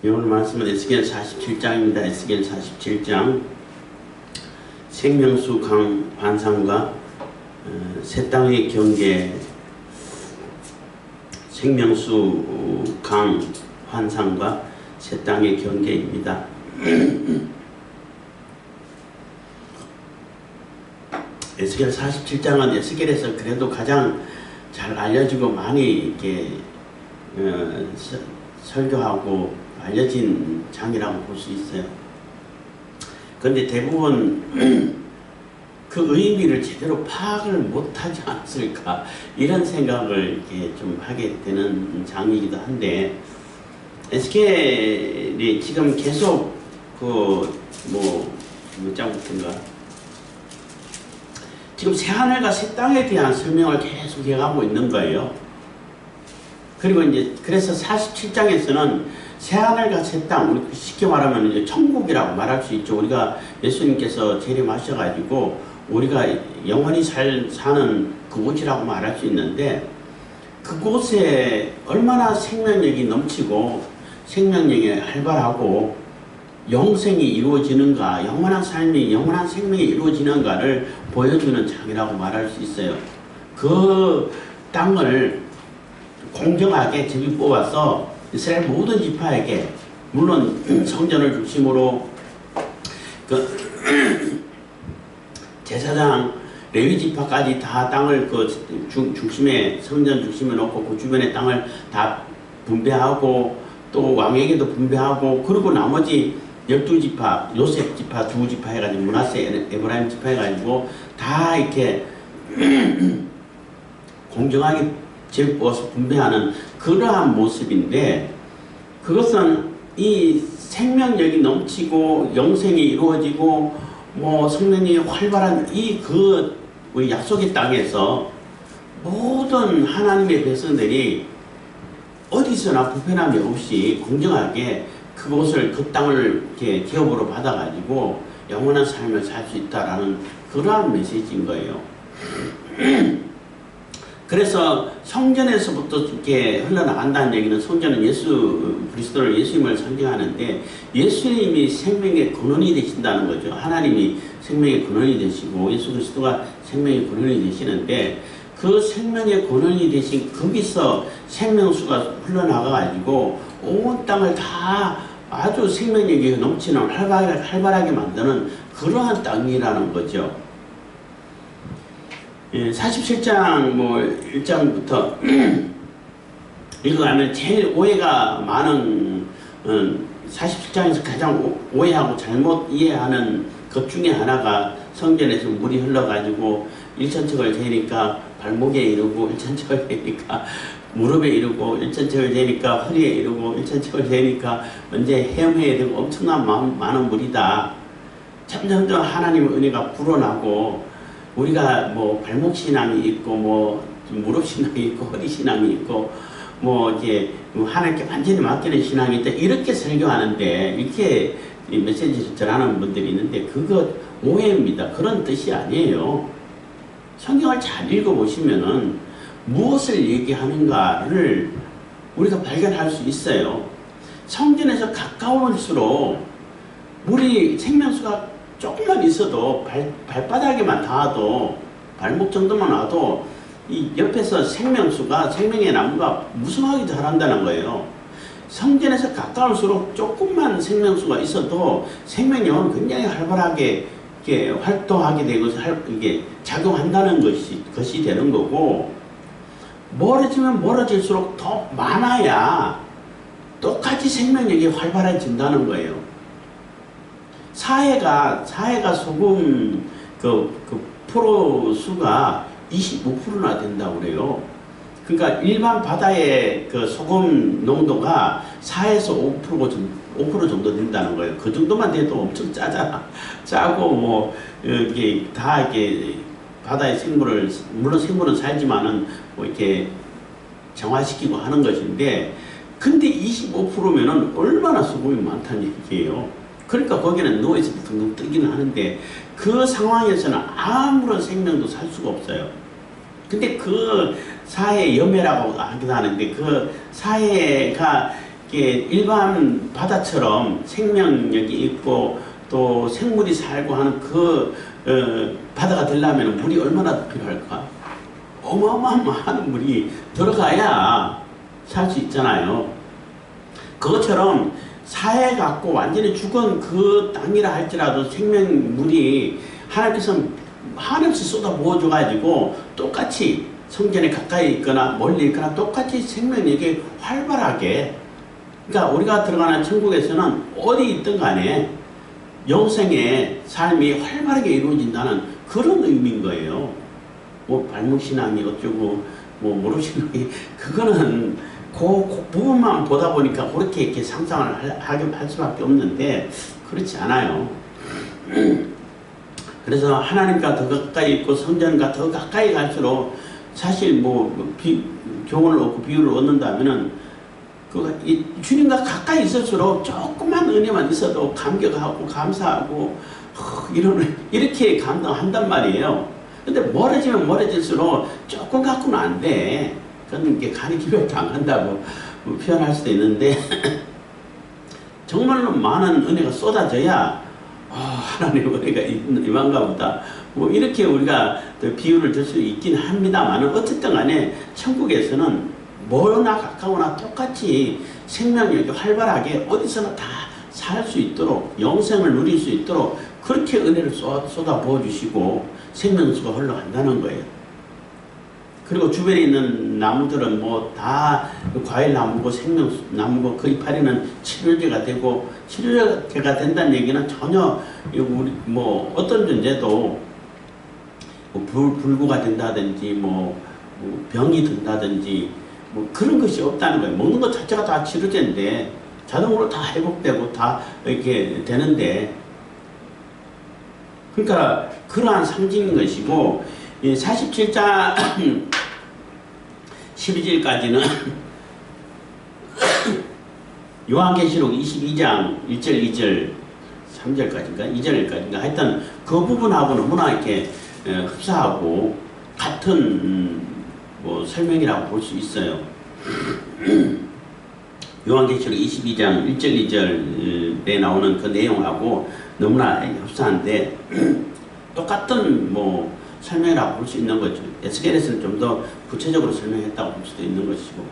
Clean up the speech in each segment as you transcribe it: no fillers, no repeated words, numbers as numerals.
오늘 말씀은 에스겔 47장입니다. 에스겔 47장 생명수 강 환상과 새 땅의 경계, 생명수 강 환상과 새 땅의 경계입니다. 에스겔 47장은 에스겔에서 그래도 가장 잘 알려지고 많이 이렇게 설교하고 알려진 장이라고 볼 수 있어요. 그런데 대부분 그 의미를 제대로 파악을 못하지 않았을까 이런 생각을 이렇게 좀 하게 되는 장이기도 한데, 에스겔이 지금 계속 몇 장부터인가 지금 새하늘과 새 땅에 대한 설명을 계속 해가고 있는 거예요. 그리고 이제 그래서 47장에서는 새하늘과 새 땅, 쉽게 말하면 이제 천국이라고 말할 수 있죠. 우리가 예수님께서 재림하셔가지고 우리가 영원히 사는 그곳이라고 말할 수 있는데, 그곳에 얼마나 생명력이 넘치고 생명력이 활발하고 영생이 이루어지는가, 영원한 삶이, 영원한 생명이 이루어지는가를 보여주는 장이라고 말할 수 있어요. 그 땅을 공정하게 제비 뽑아서 이스라엘 모든 지파에게, 물론 성전을 중심으로 제사장 레위 지파까지 다 땅을 중심에, 성전 중심에 놓고 그 주변의 땅을 다 분배하고 또 왕에게도 분배하고, 그리고 나머지 12지파, 요셉 지파 2지파 해가지고 므낫세 에브라임 지파 해가지고 다 이렇게 공정하게 제비뽑아서 분배하는 그러한 모습인데, 그것은 이 생명력이 넘치고 영생이 이루어지고 성령이 활발한 우리 약속의 땅에서 모든 하나님의 백성들이 어디서나 불편함이 없이 공정하게 그 땅을 이렇게 기업으로 받아가지고 영원한 삶을 살 수 있다라는 그러한 메시지인 거예요. 그래서 성전에서부터 이렇게 흘러나간다는 얘기는, 성전은 예수님을 상징하는데, 예수님이 생명의 근원이 되신다는 거죠. 하나님이 생명의 근원이 되시고 예수 그리스도가 생명의 근원이 되시는데, 그 생명의 근원이 되신 거기서 생명수가 흘러나가가지고 온 땅을 다 아주 생명력이 넘치는 활발하게 만드는 그러한 땅이라는 거죠. 47장 1장부터 읽어가면 제일 오해가 많은, 47장에서 가장 오해하고 잘못 이해하는 것 중에 하나가, 성전에서 물이 흘러가지고 1천척을 재니까 발목에 이르고 1천척을 재니까 무릎에 이르고 1천척을 재니까 허리에 이르고 1천척을 재니까 언제 헤엄해야 되고 엄청난 많은 물이다. 점점점 하나님의 은혜가 불어나고, 우리가 발목 신앙이 있고 무릎 신앙이 있고 허리 신앙이 있고 이렇게 하나님께 완전히 맡기는 신앙이 있다, 이렇게 설교하는데, 이렇게 메시지를 전하는 분들이 있는데, 그거 오해입니다. 그런 뜻이 아니에요. 성경을 잘 읽어보시면은 무엇을 얘기하는가를 우리가 발견할 수 있어요. 성전에서 가까울수록 물이, 생명수가 조금만 있어도 발바닥에만 닿아도, 발목 정도만 와도 이 옆에서 생명의 나무가 무성하게 자란다는 거예요. 성전에서 가까울수록 조금만 생명수가 있어도 생명력은 굉장히 활발하게 이렇게 활동하게 되고 이게 작용한다는 것이 되는 거고, 멀어지면 멀어질수록 더 많아야 똑같이 생명력이 활발해진다는 거예요. 사해가 소금 프로 수가 25%나 된다고 그래요. 그러니까 일반 바다의 소금 농도가 4에서 5% 정도 된다는 거예요. 그 정도만 돼도 엄청 짜잖아. 짜고 이게 다 이렇게 바다의 생물을, 물론 생물은 살지만은 이렇게 정화시키고 하는 것인데, 근데 25%면은 얼마나 소금이 많다는 얘기예요. 그러니까 거기는 누워있을 때 둥둥 뜨기는 하는데, 그 상황에서는 아무런 생명도 살 수가 없어요. 근데 그 사해 염해라고 하기도 하는데, 그 사해가 이게 일반 바다처럼 생명력이 있고 또 생물이 살고 하는 그 바다가 되려면 물이 얼마나 필요할까? 어마어마한 물이 들어가야 살 수 있잖아요. 그것처럼 사해 갖고 완전히 죽은 그 땅이라 할지라도 생명물이 하나님께서 한없이 쏟아 부어줘 가지고 똑같이 성전에 가까이 있거나 멀리 있거나 똑같이 생명력이 활발하게, 그러니까 우리가 들어가는 천국에서는 어디 있든 간에 영생의 삶이 활발하게 이루어진다는 그런 의미인 거예요. 뭐 발목신앙이 어쩌고 뭐 모르신앙이, 그거는 그 부분만 보다 보니까 그렇게 이렇게 상상을 할 수밖에 없는데 그렇지 않아요. 그래서 하나님과 더 가까이 있고 성전과 더 가까이 갈수록 사실 교훈을 얻고 비유를 얻는다면은 주님과 가까이 있을수록 조금만 은혜만 있어도 감격하고 감사하고 이렇게 감동한단 말이에요. 근데 멀어지면 멀어질수록 조금 갖고는 안 돼. 그건 이게 간이 기별도 안 간다고 표현할 수도 있는데 정말로 많은 은혜가 쏟아져야 하나님의 은혜가 임한가 보다. 뭐 이렇게 우리가 비유를 들 수 있긴 합니다만 어쨌든 간에 천국에서는 멀거나 가까우나 똑같이 생명력이 활발하게 어디서나 다 살 수 있도록 영생을 누릴 수 있도록 그렇게 은혜를 쏟아 부어주시고 생명수가 흘러간다는 거예요. 그리고 주변에 있는 나무들은 뭐 다 과일나무고 생명나무고 그 이파리는 치료제가 되고, 치료제가 된다는 얘기는 전혀 우리 뭐 어떤 존재도 불구가 된다든지 뭐 병이 든다든지 뭐 그런 것이 없다는 거예요. 먹는 것 자체가 다 치료제인데 자동으로 다 회복되고 다 이렇게 되는데, 그러니까 그러한 상징인 것이고, 이 47장 12절까지는 요한계시록 22장 1절 2절 3절까지인가 2절까지인가 하여튼 그 부분하고 너무나 이렇게 흡사하고 같은 설명이라고 볼 수 있어요. 요한계시록 22장 1절 2절에 나오는 그 내용하고 너무나 흡사한데 똑같은 설명이라고 볼 수 있는 거죠. 에스겔에서는 좀 더 구체적으로 설명했다고 볼 수도 있는 것이고,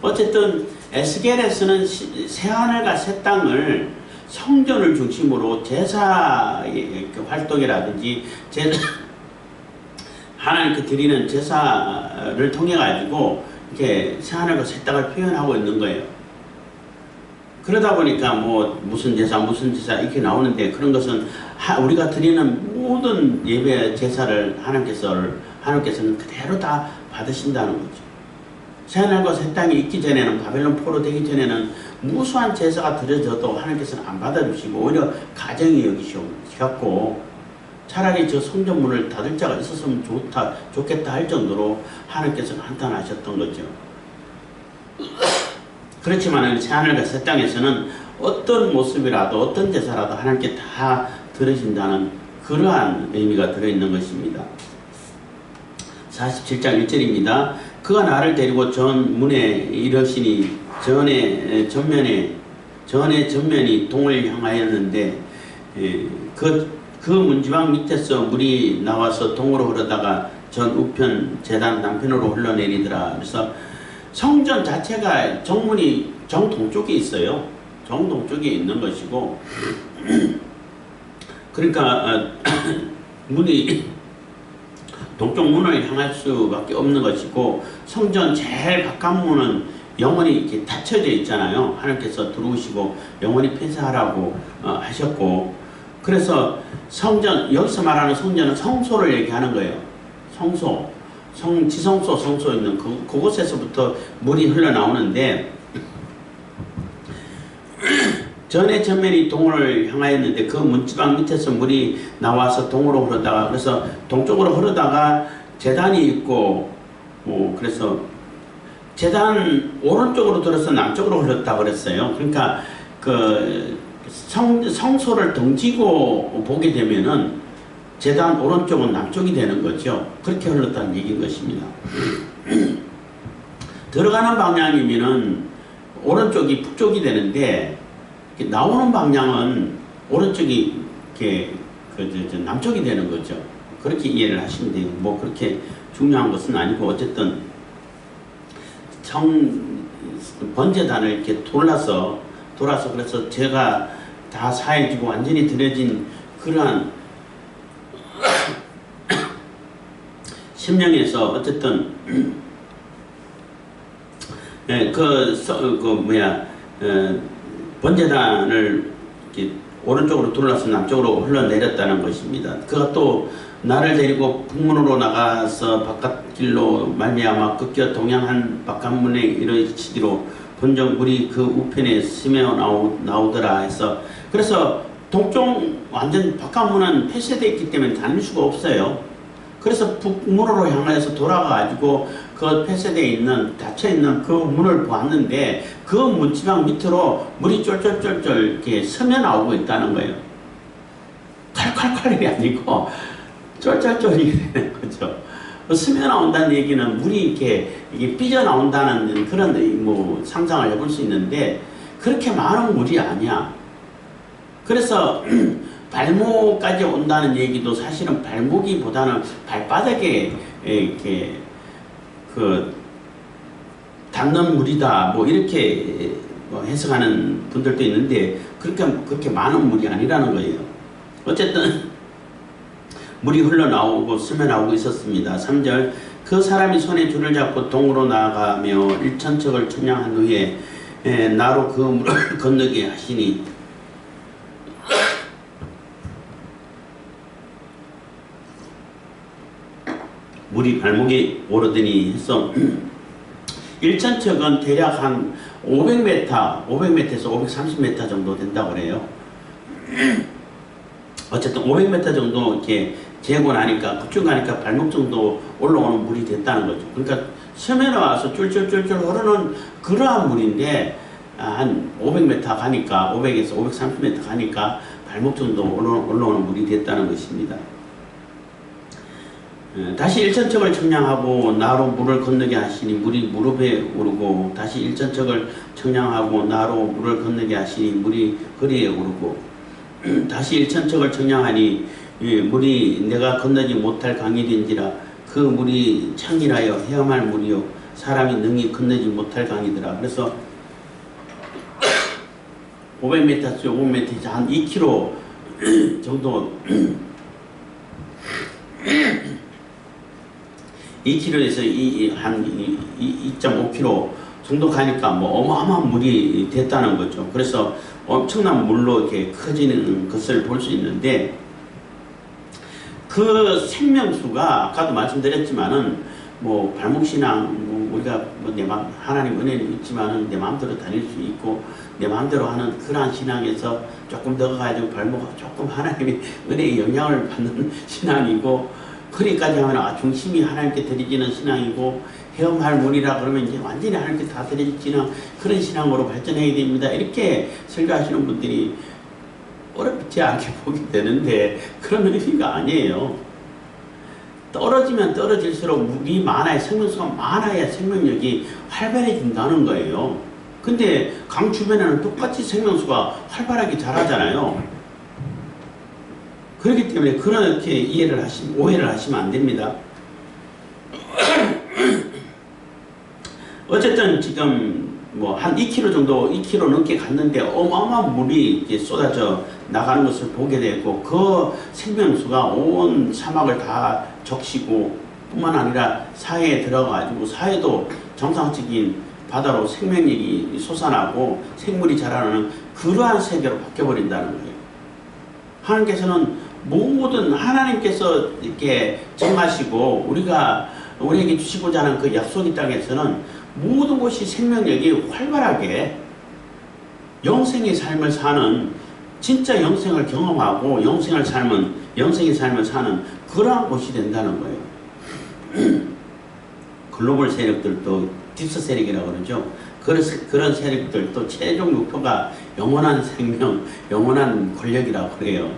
어쨌든 에스겔에서는 새하늘과 새 땅을 성전을 중심으로 제사의 활동이라든지 하나님께 드리는 제사를 통해 가지고 이렇게 새하늘과 새 땅을 표현하고 있는 거예요. 그러다 보니까 무슨 제사 이렇게 나오는데, 그런 것은 우리가 드리는 모든 예배 제사를 하나님께서는 그대로 다 받으신다는 거죠. 새하늘과 새 땅이 있기 전에는, 바벨론 포로 되기 전에는 무수한 제사가 드려져도 하나님께서는 안 받아주시고 오히려 가정이 여기셨고, 차라리 저 성전문을 닫을 자가 있었으면 좋겠다 할 정도로 하나님께서는 한탄하셨던 거죠. 그렇지만 새하늘과 새 땅에서는 어떤 모습이라도 어떤 제사라도 하나님께 다 들으신다는 그러한 의미가 들어있는 것입니다. 47장 1절입니다. 그가 나를 데리고 전 문에 이르시니 전에 전면이 동을 향하였는데 그 문지방 밑에서 물이 나와서 동으로 흐르다가 전 우편 제단 남편으로 흘러내리더라. 그래서 성전 자체가 정문이 정동쪽에 있어요. 정동쪽에 있는 것이고, 그러니까 문이 동쪽 문을 향할 수밖에 없는 것이고, 성전 제일 가까운 문은 영원히 이렇게 닫혀져 있잖아요. 하나님께서 들어오시고 영원히 폐쇄하라고 하셨고, 그래서 여기서 말하는 성전은 성소를 얘기하는 거예요. 지성소, 성소 있는 그곳에서부터 물이 흘러나오는데, 전면이 동을 향하였는데 그 문지방 밑에서 물이 나와서 동으로 흐르다가, 그래서 동쪽으로 흐르다가 제단이 있고, 그래서 제단 오른쪽으로 들어서 남쪽으로 흘렀다고 그랬어요. 그러니까 성소를 등지고 보게 되면은 제단 오른쪽은 남쪽이 되는 거죠. 그렇게 흘렀다는 얘기인 것입니다. 들어가는 방향이면은 오른쪽이 북쪽이 되는데 나오는 방향은 오른쪽이 이렇게 남쪽이 되는 거죠. 그렇게 이해를 하시면 돼요. 뭐 그렇게 중요한 것은 아니고 어쨌든 번제단을 이렇게 돌아서 그래서 제가 다 사해지고 완전히 들여진 그러한 심령에서 어쨌든 번제단을 이렇게 오른쪽으로 둘러서 남쪽으로 흘러내렸다는 것입니다. 그가 또 나를 데리고 북문으로 나가서 바깥길로 말미암아 급겨 동양한 바깥문에 이르시기로 본적 물이 그 우편에 스며 나오더라 해서, 그래서 동쪽 완전 바깥문은 폐쇄되어 있기 때문에 다닐 수가 없어요. 그래서 북문으로 향해서 돌아가가지고 그 폐쇄되어 있는 닫혀있는 그 문을 보았는데 그 문지방 밑으로 물이 쫄쫄쫄쫄 이렇게 스며 나오고 있다는 거예요. 칼칼칼이 아니고 쫄쫄쫄이 되는 거죠. 스며 나온다는 얘기는 물이 이게 삐져 나온다는 그런 뭐 상상을 해볼 수 있는데 그렇게 많은 물이 아니야. 그래서 발목까지 온다는 얘기도 사실은 발목이보다는 발바닥에 이렇게 닿는 물이다 뭐 이렇게 해석하는 분들도 있는데 그렇게 많은 물이 아니라는 거예요. 어쨌든 물이 흘러나오고 스며나오고 있었습니다. 3절 그 사람이 손에 줄을 잡고 동으로 나아가며 일천척을 천냥한 후에 나로 그 물을 건너게 하시니 물이 발목에 오르더니 해서 일천척은 대략 한 500m에서 530m 정도 된다고 그래요. 어쨌든 500m 정도 이렇게 재고 나니까 급중 가니까 발목 정도 올라오는 물이 됐다는 거죠. 그러니까 스며 나와서 쫄쫄쫄쫄 흐르는 그러한 물인데 한 500m 가니까 500에서 530m 가니까 발목 정도 올라오는 물이 됐다는 것입니다. 다시 일천척을 청량하고 나로 물을 건너게 하시니 물이 무릎에 오르고 다시 일천척을 청량하고 나로 물을 건너게 하시니 물이 허리에 오르고 다시 일천척을 청량하니 물이 내가 건너지 못할 강이 된지라 그 물이 창이라여 헤엄할 물이요 사람이 능히 건너지 못할 강이더라. 그래서 500m, 500m 한 2km 정도 2km에서 한 2.5km 정도 가니까 뭐 어마어마한 물이 됐다는 거죠. 그래서 엄청난 물로 이렇게 커지는 것을 볼 수 있는데 그 생명수가 아까도 말씀드렸지만은 뭐 발목신앙 우리가 뭐 하나님 은혜는 있지만은 내 마음대로 다닐 수 있고 내 마음대로 하는 그러한 신앙에서 조금 더 가지고 발목 조금 하나님의 은혜의 영향을 받는 신앙이고 거기까지 하면 중심이 하나님께 드려지는 신앙이고 헤엄할 물이라 그러면 이제 완전히 하나님께 다 드려지는 그런 신앙으로 발전해야 됩니다. 이렇게 설교하시는 분들이 어렵지 않게 보게 되는데 그런 의미가 아니에요. 떨어지면 떨어질수록 물이 많아야 생명수가 많아야 생명력이 활발해진다는 거예요. 근데 강 주변에는 똑같이 생명수가 활발하게 자라잖아요. 그렇기 때문에 그렇게 오해를 하시면 안 됩니다. 어쨌든 지금 뭐 한 2km 정도, 2km 넘게 갔는데 어마어마한 물이 이렇게 쏟아져 나가는 것을 보게 되고 그 생명수가 온 사막을 다 적시고 뿐만 아니라 사해에 들어가가지고 사해도 정상적인 바다로 생명력이 솟아나고 생물이 자라나는 그러한 세계로 바뀌어버린다는 거예요. 하나님께서는 모든 하나님께서 이렇게 정하시고 우리에게 주시고자 하는 그 약속의 땅에서는 모든 것이 생명력이 활발하게 영생의 삶을 사는 진짜 영생을 경험하고 영생의 삶을 사는 그러한 곳이 된다는 거예요. 글로벌 세력들도 딥스 세력이라고 그러죠. 그런 세력들도 최종 목표가 영원한 생명, 영원한 권력이라고 그래요.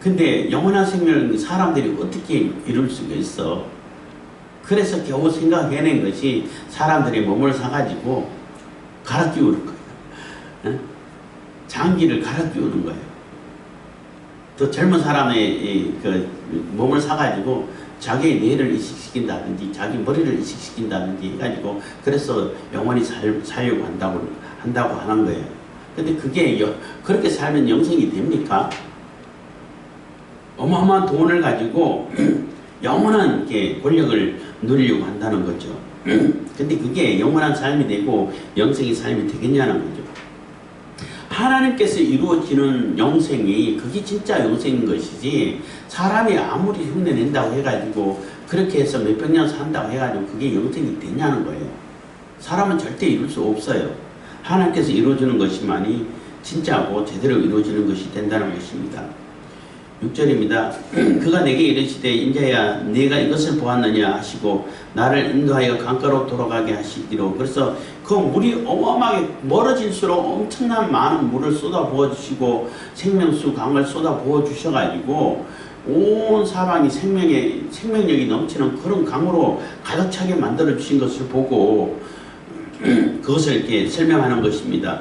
근데 영원한 생명을 사람들이 어떻게 이룰 수가 있어? 그래서 겨우 생각해낸 것이 사람들이 몸을 사가지고 갈아 끼우는 거예요. 예? 장기를 갈아 끼우는 거예요. 또 젊은 사람의 그 몸을 사가지고 자기의 뇌를 이식시킨다든지 자기 머리를 이식시킨다든지 해가지고 그래서 영원히 살려고 한다고 하는 거예요. 근데 그게 그렇게 살면 영생이 됩니까? 어마어마한 돈을 가지고 영원한 권력을 누리려고 한다는 거죠. 근데 그게 영원한 삶이 되고 영생의 삶이 되겠냐는 거죠. 하나님께서 이루어지는 영생이 그게 진짜 영생인 것이지, 사람이 아무리 흉내낸다고 해가지고 그렇게 해서 몇백 년 산다고 해가지고 그게 영생이 되냐는 거예요. 사람은 절대 이룰 수 없어요. 하나님께서 이루어주는 것이만이 진짜고 제대로 이루어지는 것이 된다는 것입니다. 6절입니다. 그가 내게 이르시되 인자야 네가 이것을 보았느냐 하시고 나를 인도하여 강가로 돌아가게 하시기로. 그래서 그 물이 어마어마하게 멀어질수록 엄청난 많은 물을 쏟아부어 주시고 생명수 강을 쏟아부어 주셔가지고 온 사방이 생명력이 넘치는 그런 강으로 가득 차게 만들어 주신 것을 보고 그것을 이렇게 설명하는 것입니다.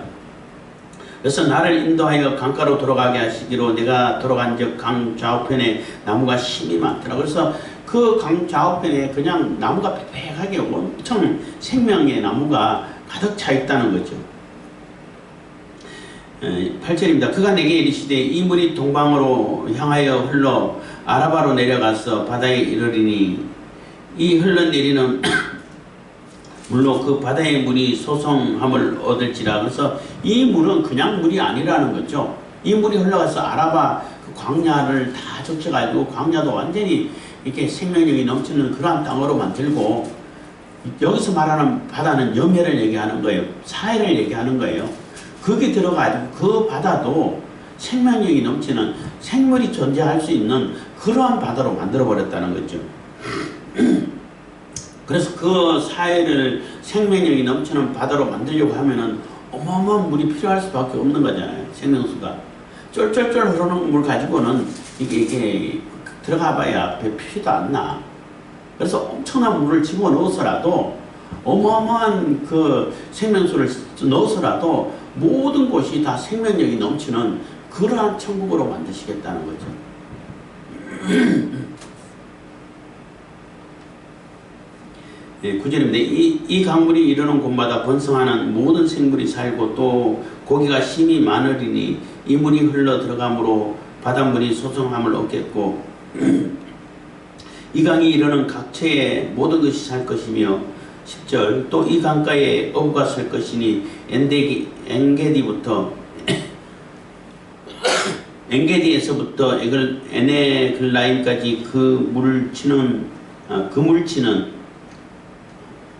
그래서 나를 인도하여 강가로 돌아가게 하시기로. 내가 돌아간 즉 강 좌우편에 나무가 심이 많더라. 그래서 그 강 좌우편에 그냥 나무가 빽빽하게 엄청 생명의 나무가 가득 차 있다는 거죠. 8절입니다. 그가 내게 이르시되 이 물이 동방으로 향하여 흘러 아라바로 내려가서 바다에 이르리니 이 흘러내리는 물로 그 바다의 물이 소성함을 얻을지라. 그래서 이 물은 그냥 물이 아니라는 거죠. 이 물이 흘러가서 아라바 그 광야를 다 적셔가지고 광야도 완전히 이렇게 생명력이 넘치는 그러한 땅으로 만들고, 여기서 말하는 바다는 염해를 얘기하는 거예요. 사해를 얘기하는 거예요. 거기 들어가지고 그 바다도 생명력이 넘치는 생물이 존재할 수 있는 그러한 바다로 만들어버렸다는 거죠. 그래서 그 사해를 생명력이 넘치는 바다로 만들려고 하면은 어마어마한 물이 필요할 수밖에 없는 거잖아요. 생명수가. 쫄쫄쫄 흐르는 물 가지고는 이게 들어가 봐야 배 피지도 않나. 그래서 엄청난 물을 집어넣어서라도 어마어마한 그 생명수를 넣어서라도 모든 곳이 다 생명력이 넘치는 그러한 천국으로 만드시겠다는 거죠. 네, 9절입니다. 이 강물이 이르는 곳마다 번성하는 모든 생물이 살고 또 고기가 심이 많으리니 이 물이 흘러 들어가므로 바닷물이 소성함을 얻겠고 이 강이 이르는 각처에 모든 것이 살 것이며 10절 또 이 강가에 어부가 살 것이니 엔게디부터 엔게디에서부터 에네글라임까지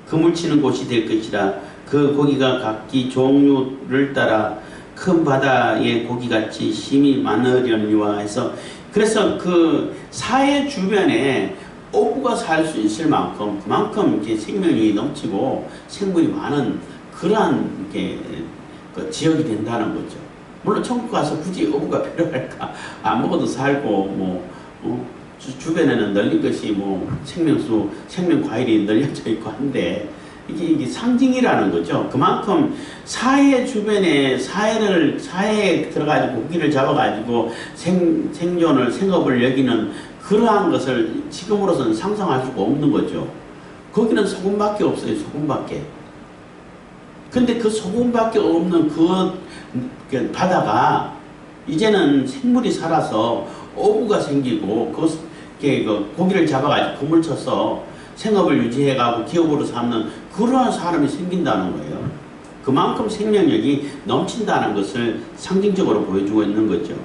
그물치는 곳이 될 것이라. 그 고기가 각기 종류를 따라 큰 바다의 고기같이 힘이 많으려니와 해서, 그래서 그 사해 주변에 어부가 살 수 있을 만큼 그만큼 이렇게 생명력이 넘치고 생물이 많은 그러한 이렇게 그 지역이 된다는 거죠. 물론 천국 가서 굳이 어부가 필요할까? 안 먹어도 살고 주변에는 널린 것이 생명수, 생명과일이 널려져 있고 한데 이게 상징이라는 거죠. 그만큼 사해 주변에 사해에 들어가지고 고기를 잡아가지고 생업을 여기는 그러한 것을 지금으로서는 상상할 수가 없는 거죠. 거기는 소금밖에 없어요. 소금밖에. 근데 그 소금밖에 없는 그 바다가 이제는 생물이 살아서 어부가 생기고 그 고기를 잡아가지고 그물 쳐서 생업을 유지해가고 기업으로 삼는 그러한 사람이 생긴다는 거예요. 그만큼 생명력이 넘친다는 것을 상징적으로 보여주고 있는 거죠.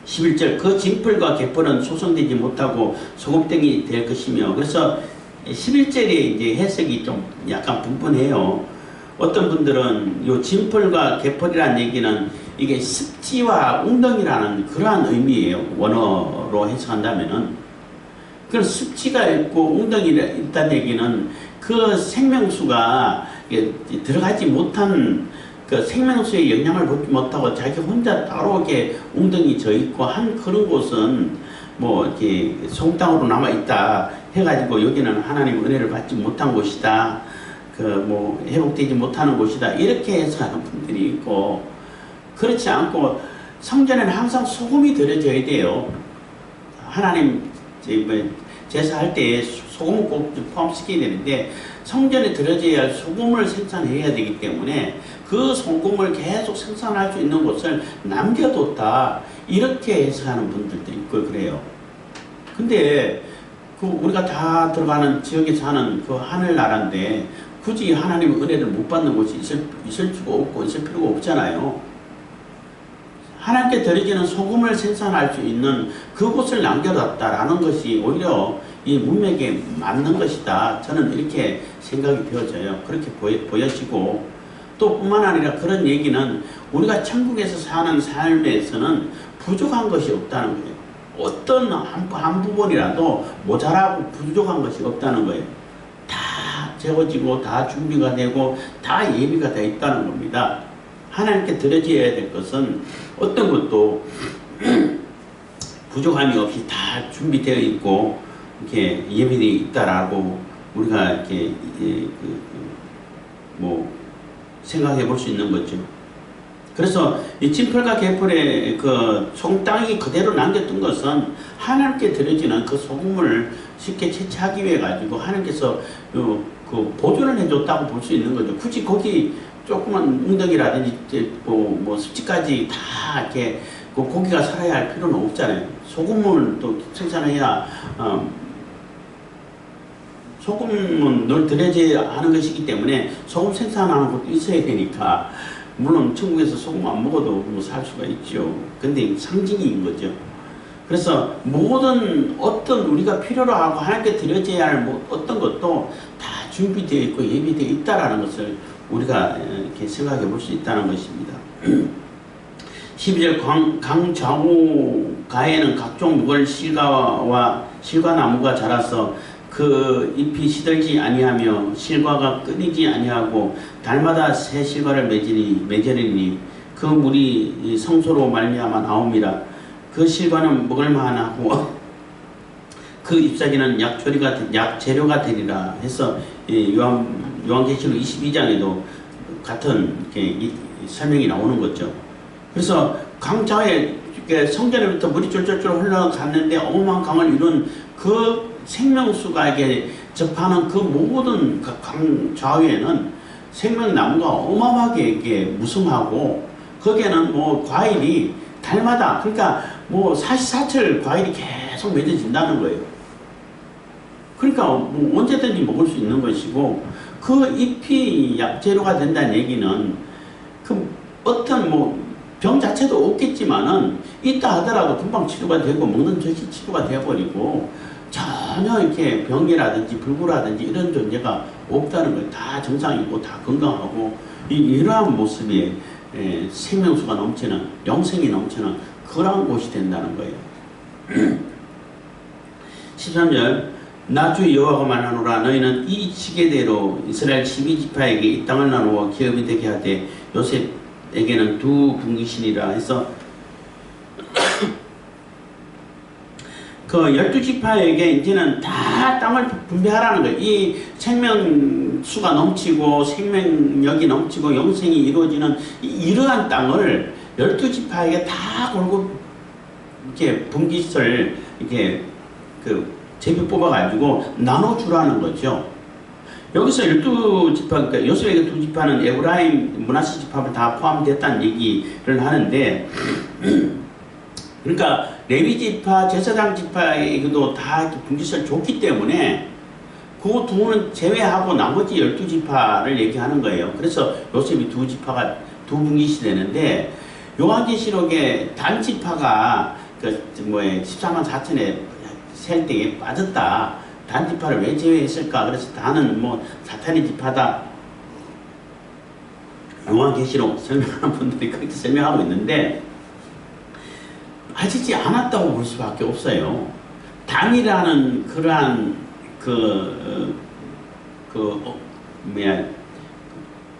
11절 그 진풀과 갯벌은 소성되지 못하고 소금땡이 될 것이며. 그래서 11절의 이제 해석이 좀 약간 분분해요. 어떤 분들은 요 진풀과 갯벌이라는 얘기는 이게 습지와 웅덩이라는 그러한 의미예요. 원어로 해석한다면은. 그 습지가 있고 웅덩이가 있다는 얘기는 그 생명수가 들어가지 못한 그 생명수의 영향을 받지 못하고 자기 혼자 따로 이렇게 웅덩이 져 있고 한 그런 곳은 이렇게 송땅으로 남아 있다 해가지고 여기는 하나님 은혜를 받지 못한 곳이다. 그 뭐 회복되지 못하는 곳이다. 이렇게 해석하는 분들이 있고, 그렇지 않고 성전에는 항상 소금이 들어져야 돼요. 하나님 제사할 때 소금을 꼭 포함시켜야 되는데, 성전에 들어져야 할 소금을 생산해야 되기 때문에 그 소금을 계속 생산할 수 있는 곳을 남겨뒀다. 이렇게 해석하는 분들도 있고 그래요. 근데 그 우리가 다 들어가는 지역에 사는 그 하늘나라인데 굳이 하나님의 은혜를 못 받는 곳이 있을 수가 없고 있을 필요가 없잖아요. 하나님께 드려지는 소금을 생산할 수 있는 그곳을 남겨뒀다라는 것이 오히려 이 문맥에 맞는 것이다. 저는 이렇게 생각이 되어져요. 그렇게 보여지고, 또 뿐만 아니라 그런 얘기는 우리가 천국에서 사는 삶에서는 부족한 것이 없다는 거예요. 어떤 한 부분이라도 모자라고 부족한 것이 없다는 거예요. 다 채워지고 다 준비가 되고 다 예비가 되어 있다는 겁니다. 하나님께 드려져야 될 것은 어떤 것도 부족함이 없이 다 준비되어 있고 이렇게 예비되어 있다라고 우리가 이렇게 뭐 생각해 볼 수 있는 거죠. 그래서 이 진펄과 개펄의 그 송땅이 그대로 남겼던 것은 하나님께 드려지는 그 소금을 쉽게 채취하기 위해 가지고 하나님께서 그 보존을 해줬다고 볼 수 있는 거죠. 굳이 거기 조그만 웅덩이라든지 뭐 습지까지 다 이렇게 그 고기가 살아야 할 필요는 없잖아요. 소금을 또 생산해야 소금은 늘 들여져야 하는 것이기 때문에 소금 생산하는 것도 있어야 되니까, 물론 천국에서 소금 안 먹어도 뭐 살 수가 있죠. 근데 상징인 거죠. 그래서 모든 어떤 우리가 필요로 하고 하나님께 드려져야 할 어떤 것도 다 준비되어 있고 예비되어 있다라는 것을 우리가 이렇게 생각해 볼 수 있다는 것입니다. 12절 강좌우 가에는 각종 무걸 실과나무가 자라서 그 잎이 시들지 아니하며 실과가 끊이지 아니하고 달마다 새 실과를 맺으리니 그 물이 성소로 말미암아 나옴이라. 그 실과는 먹을만하고 그 잎사귀는 약재료가 되리라 해서 요한계시록 22장에도 같은 이렇게 설명이 나오는 거죠. 그래서 강좌에 성전에부터 물이 쫄쫄쫄 흘러갔는데 어마어마한 강을 이룬 그 생명수가에게 접하는 그 모든 강좌위에는 생명나무가 어마어마하게 이렇게 무성하고, 거기에는 뭐 과일이 달마다, 그러니까 뭐 사시사철 과일이 계속 맺어진다는 거예요. 그러니까 뭐 언제든지 먹을 수 있는 것이고, 그 잎이 약재료가 된다는 얘기는 그 어떤 뭐 병 자체도 없겠지만은 있다 하더라도 금방 치료가 되고 먹는 것이 치료가 되어버리고 전혀 이렇게 병이라든지 불구라든지 이런 존재가 없다는 거예요. 다 정상이고 다 건강하고 이러한 모습의 생명수가 넘치는, 영생이 넘치는 그러한 곳이 된다는 거예요. 13절 나 주 여호와가 말하노라. 너희는 이 지계대로 이스라엘 12지파에게 이 땅을 나누어 기업이 되게 하되 요셉에게는 두 분기시니라 해서 그 12지파에게 이제는 다 땅을 분배하라는 거예요. 이 생명수가 넘치고 생명력이 넘치고 영생이 이루어지는 이러한 땅을 12지파에게 다 골고 이렇게 분깃을 이렇게 제비 뽑아가지고 나눠주라는 거죠. 여기서 12지파, 그러니까 요셉에게 2지파는 에브라임, 므낫세 지파를 다 포함됐다는 얘기를 하는데, 그러니까 레위지파, 제사장 지파에게도 다 분깃을 줬기 때문에 그 두는 제외하고 나머지 12지파를 얘기하는 거예요. 그래서 요셉이 2지파가 두 분깃이 되는데, 요한계시록에 단지파가 14만 4천에 셀 때에 빠졌다. 단지파를 왜 제외했을까? 그래서 다는 뭐 사탄의 지파다. 요한계시록 설명하는 분들이 그렇게 설명하고 있는데, 빠지지 않았다고 볼 수밖에 없어요. 단이라는 그러한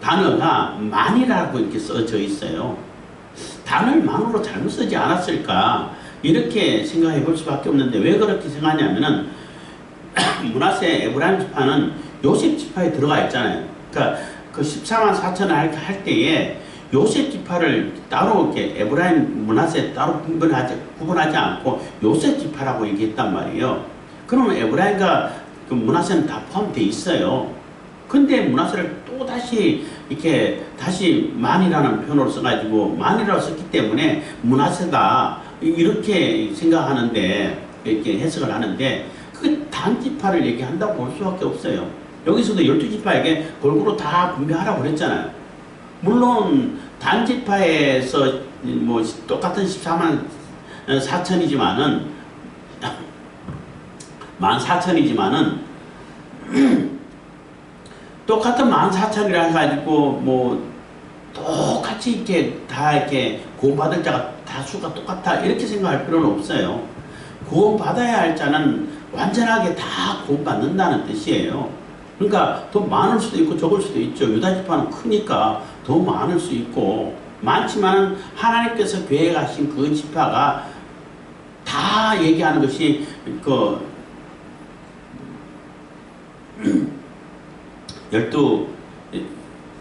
단어가 만이라고 이렇게 써져 있어요. 단을 만으로 잘못 쓰지 않았을까? 이렇게 생각해 볼 수밖에 없는데, 왜 그렇게 생각하냐면은 므낫세 에브라임 지파는 요셉 지파에 들어가 있잖아요. 그러니까 그 14만 4천을 할 때에 요셉 지파를 따로 이렇게 에브라임 므낫세 따로 구분하지 않고 요셉 지파라고 얘기했단 말이에요. 그러면 에브라임과 그 므낫세는 다 포함되어 있어요. 근데 므낫세를 또 다시 이렇게 다시 만이라는 표현으로 써가지고 만이라고 썼기 때문에 므낫세다 이렇게 생각하는데 이렇게 해석을 하는데 그게 단지파를 얘기한다고 볼 수밖에 없어요. 여기서도 12지파에게 골고루 다 분배하라고 그랬잖아요. 물론 단지파에서 뭐 똑같은 14만 4천이지만은 14,000이지만은 똑같은 14,000이라 해가지고 뭐 똑같이 이렇게 다 이렇게 구원받을 자가 다 수가 똑같다 이렇게 생각할 필요는 없어요. 구원받아야 할 자는 완전하게 다 구원받는다는 뜻이에요. 그러니까 더 많을 수도 있고 적을 수도 있죠. 유다지파는 크니까 더 많을 수 있고 많지만 하나님께서 계획하신 그 지파가 다 얘기하는 것이 그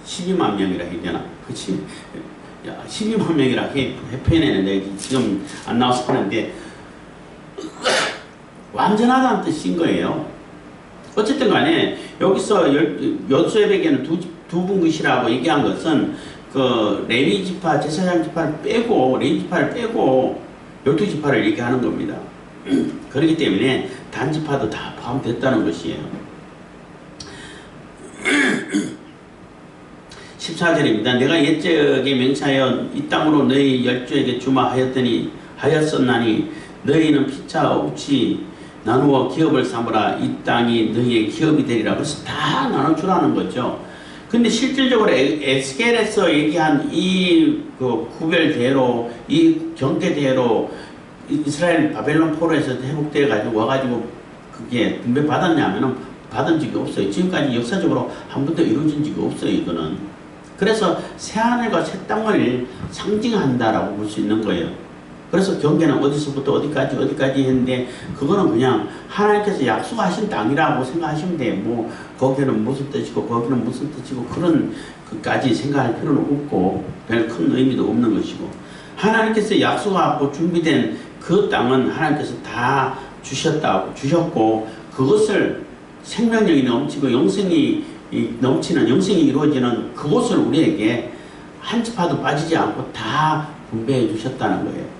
12만 명이라 해야 되나? 그치? 12만 명이라 해표현했는데 지금 안 나와서 하는데 완전하다는 뜻인 거예요. 어쨌든 간에 여기서 여수에게는 두 분깃이라고 얘기한 것은 그 레위 지파, 제사장 지파를 빼고 레위 지파를 빼고 12지파를 얘기하는 겁니다. 그렇기 때문에 단지파도 다 포함됐다는 것이에요. 14절입니다. 내가 옛적에 맹세하여 이 땅으로 너희 열조에게 하였었나니 너희는 피차 없이 나누어 기업을 삼으라. 이 땅이 너희의 기업이 되리라. 그래서 다 나눠주라는 거죠. 근데 실질적으로 에스겔에서 얘기한 이 그 구별대로 이 경계대로 이스라엘 바벨론 포로에서 회복되어 가지고 와가지고 그게 분배 받았냐면은 받은 적이 없어요. 지금까지 역사적으로 한 번도 이루어진 적이 없어요. 이거는. 그래서 새하늘과 새 땅을 상징한다라고 볼 수 있는 거예요. 그래서 경계는 어디서부터 어디까지 했는데 그거는 그냥 하나님께서 약속하신 땅이라고 생각하시면 돼요. 뭐 거기는 무슨 뜻이고 거기는 무슨 뜻이고 그런 것까지 생각할 필요는 없고 별 큰 의미도 없는 것이고 하나님께서 약속하고 준비된 그 땅은 하나님께서 다 주셨고 그것을 생명력이 넘치고 영생이 넘치는 영생이 이루어지는 그곳을 우리에게 한 지파도 빠지지 않고 다 분배해 주셨다는 거예요.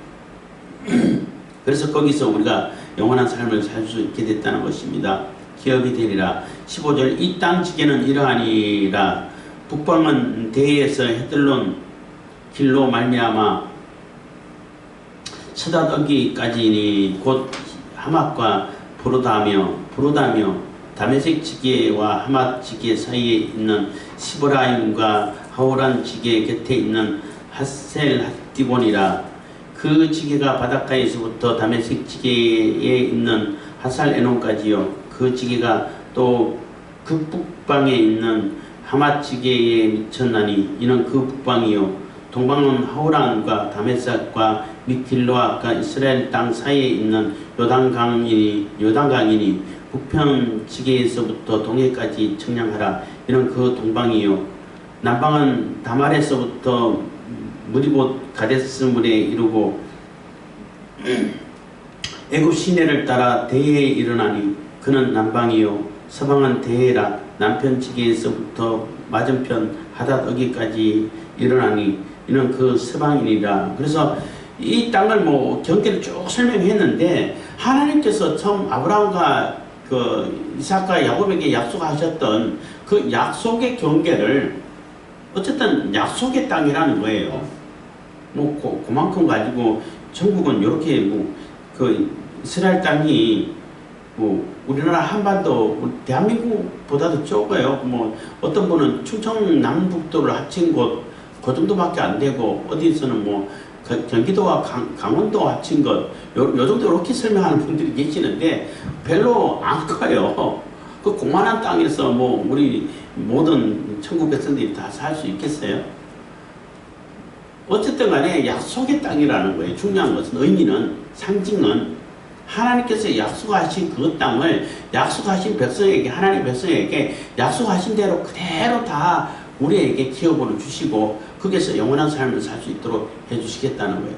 그래서 거기서 우리가 영원한 삶을 살 수 있게 됐다는 것입니다. 기업이 되리라. 15절 이 땅 지게는 이러하니라. 북방은 대에서 헤들론 길로 말미암아 서다더기까지니 곧 하맛과 부르다며 다메섹 지게와 하맛 지게 사이에 있는 시브라임과 하오란 지게 곁에 있는 하셀 핫디본이라. 그 지게가 바닷가에서부터 다메섹 지게에 있는 하살 에논까지요. 그 지게가 또 극북방에 있는 하맛 지게에 미쳤나니 이는 그 북방이요. 동방은 하오란과 다메섹과 미길로아과 이스라엘 땅 사이에 있는 요단강이니 북편 지게에서부터 동해까지 청량하라. 이는 그 동방이요. 남방은 다말에서부터 무리봇 가데스 물에 이르고 애굽 시내를 따라 대해에 일어나니 그는 남방이요. 서방은 대해라. 남편 지게에서부터 맞은편 하닷 어기까지 일어나니 이는 그 서방이니라. 그래서 이 땅을 뭐 경계를 쭉 설명했는데 하나님께서 처음 아브라함과 그 이삭과 야곱에게 약속하셨던 그 약속의 경계를 어쨌든 약속의 땅이라는 거예요. 뭐 그만큼 가지고 전국은 이렇게 뭐 그 이스라엘 땅이 뭐 우리나라 한반도 대한민국보다도 적어요. 뭐 어떤 분은 충청 남북도를 합친 곳 그 정도밖에 안 되고 어디서는 뭐 경기도와 강원도 합친 것 요 정도 이렇게 설명하는 분들이 계시는데 별로 안 커요. 그 공만한 땅에서 뭐 우리 모든 천국 백성들이 다 살 수 있겠어요? 어쨌든 간에 약속의 땅이라는 거예요. 중요한 것은 의미는 상징은 하나님께서 약속하신 그 땅을 약속하신 백성에게, 하나님 백성에게 약속하신 대로 그대로 다 우리에게 기업으로 주시고 거기서 영원한 삶을 살 수 있도록 해주시겠다는 거예요.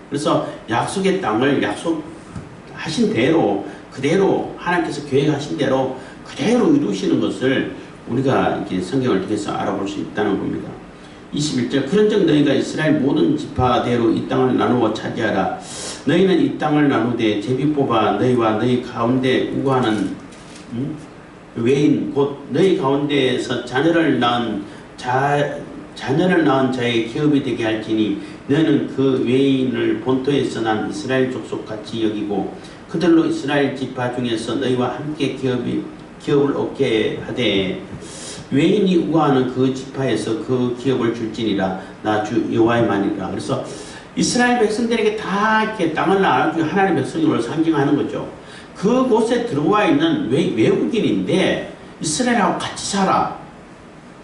그래서 약속의 땅을 약속하신 대로 그대로 하나님께서 계획하신 대로 그대로 이루시는 것을 우리가 이렇게 성경을 통해서 알아볼 수 있다는 겁니다. 21절 그런즉 너희가 이스라엘 모든 지파대로 이 땅을 나누어 차지하라. 너희는 이 땅을 나누되 제비 뽑아 너희와 너희 가운데 우고하는 외인 곧 너희 가운데에서 자녀를 낳은 자의 기업이 되게 할지니 너는 그 외인을 본토에서 난 이스라엘 족속 같이 여기고 그들로 이스라엘 지파 중에서 너희와 함께 기업을 얻게 하되 외인이 우거하는 그 지파에서 그 기업을 줄지니라. 나 주 여호와의만이라. 그래서 이스라엘 백성들에게 다 이렇게 땅을 나눠주고 하나님의 백성을 상징하는 거죠. 그곳에 들어와 있는 외국인인데 이스라엘하고 같이 살아.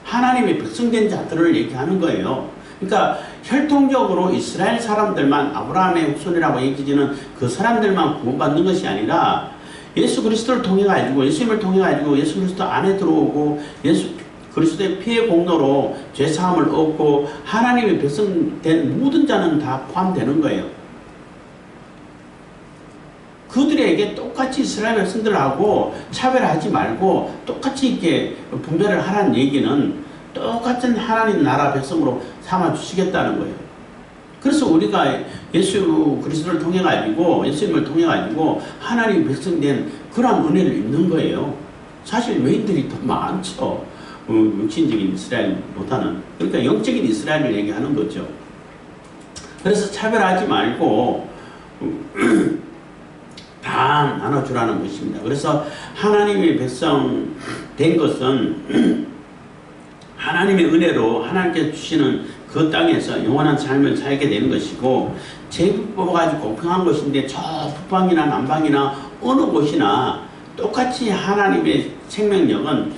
하나님의 백성된 자들을 얘기하는 거예요. 그러니까 혈통적으로 이스라엘 사람들만 아브라함의 후손이라고 얘기지는 그 사람들만 구원받는 것이 아니라 예수 그리스도를 통해 가지고 예수님을 통해 가지고 예수 그리스도 안에 들어오고 예수 그리스도의 피의 공로로 죄 사함을 얻고 하나님의 백성된 모든 자는 다 포함되는 거예요. 그들에게 똑같이 이스라엘 백성들하고 차별하지 말고 똑같이 이렇게 분별을 하라는 얘기는 똑같은 하나님 나라 백성으로 삼아 주시겠다는 거예요. 그래서 우리가 예수 그리스도를 통해 가지고 예수님을 통해 가지고 하나님 백성된 그런 은혜를 입는 거예요. 사실 외인들이 더 많죠. 육신적인 이스라엘보다는. 그러니까 영적인 이스라엘을 얘기하는 거죠. 그래서 차별하지 말고 다 나눠주라는 것입니다. 그래서 하나님의 백성 된 것은 하나님의 은혜로 하나님께서 주시는 그 땅에서 영원한 삶을 살게 되는 것이고 제비 뽑아가지고 공평한 것인데 저 북방이나 남방이나 어느 곳이나 똑같이 하나님의 생명력은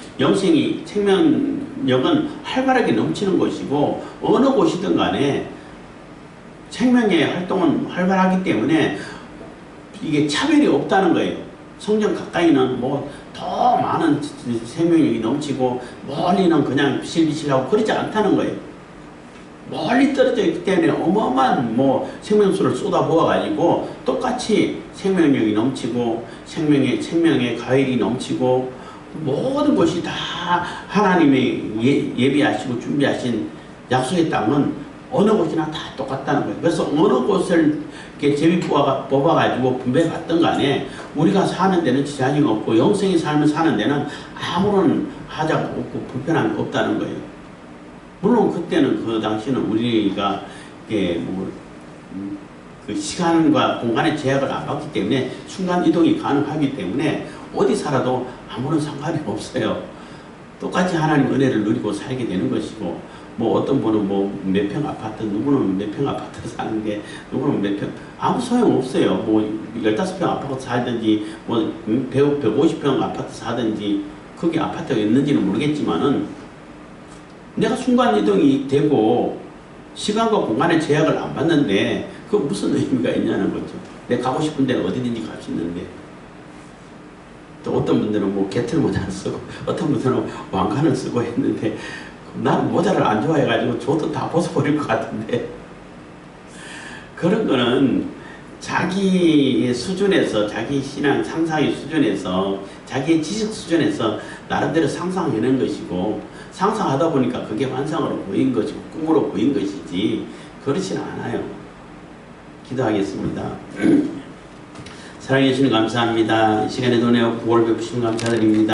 생명력은 활발하게 넘치는 것이고 어느 곳이든 간에 생명의 활동은 활발하기 때문에 이게 차별이 없다는 거예요. 성전 가까이는 뭐 더 많은 생명력이 넘치고 멀리는 그냥 비실비실하고 그렇지 않다는 거예요. 멀리 떨어져 있기 때문에 어마어마한 생명수를 쏟아부어 가지고 똑같이 생명력이 넘치고 생명의 과일이 넘치고 모든 것이 다 하나님의 예비하시고 준비하신 약속의 땅은 어느 곳이나 다 똑같다는 거예요. 그래서 어느 곳을 이렇게 제비 뽑아가지고 분배받든 간에 우리가 사는 데는 지장이 없고 영생의 삶을 사는 데는 아무런 하자가 없고 불편함이 없다는 거예요. 물론 그때는 그 당시는 우리가 그 시간과 공간의 제약을 안 받기 때문에 순간 이동이 가능하기 때문에 어디 살아도 아무런 상관이 없어요. 똑같이 하나님 은혜를 누리고 살게 되는 것이고 어떤 분은 몇 평 아파트, 누구는 몇 평 아파트 사는데 누구는 몇 평 아무 소용 없어요. 15평 아파트 살든지 150평 아파트 사든지 거기 아파트가 있는지는 모르겠지만은 내가 순간 이동이 되고 시간과 공간의 제약을 안 받는데 그 무슨 의미가 있냐는 거죠. 내가 가고 싶은 데는 어디든지 갈 수 있는데 또 어떤 분들은 개털 모자를 쓰고 어떤 분들은 왕관을 쓰고 했는데 난 모자를 안 좋아해가지고 저도 다 벗어버릴 것 같은데 그런 거는 자기의 수준에서 자기 신앙 상상의 수준에서 자기의 지식 수준에서 나름대로 상상해낸 것이고 상상하다 보니까 그게 환상으로 보인 것이고 꿈으로 보인 것이지 그렇지는 않아요. 기도하겠습니다. 사랑해 주시는 감사합니다. 이 시간에도 내 구원을 베푸시는 감사드립니다.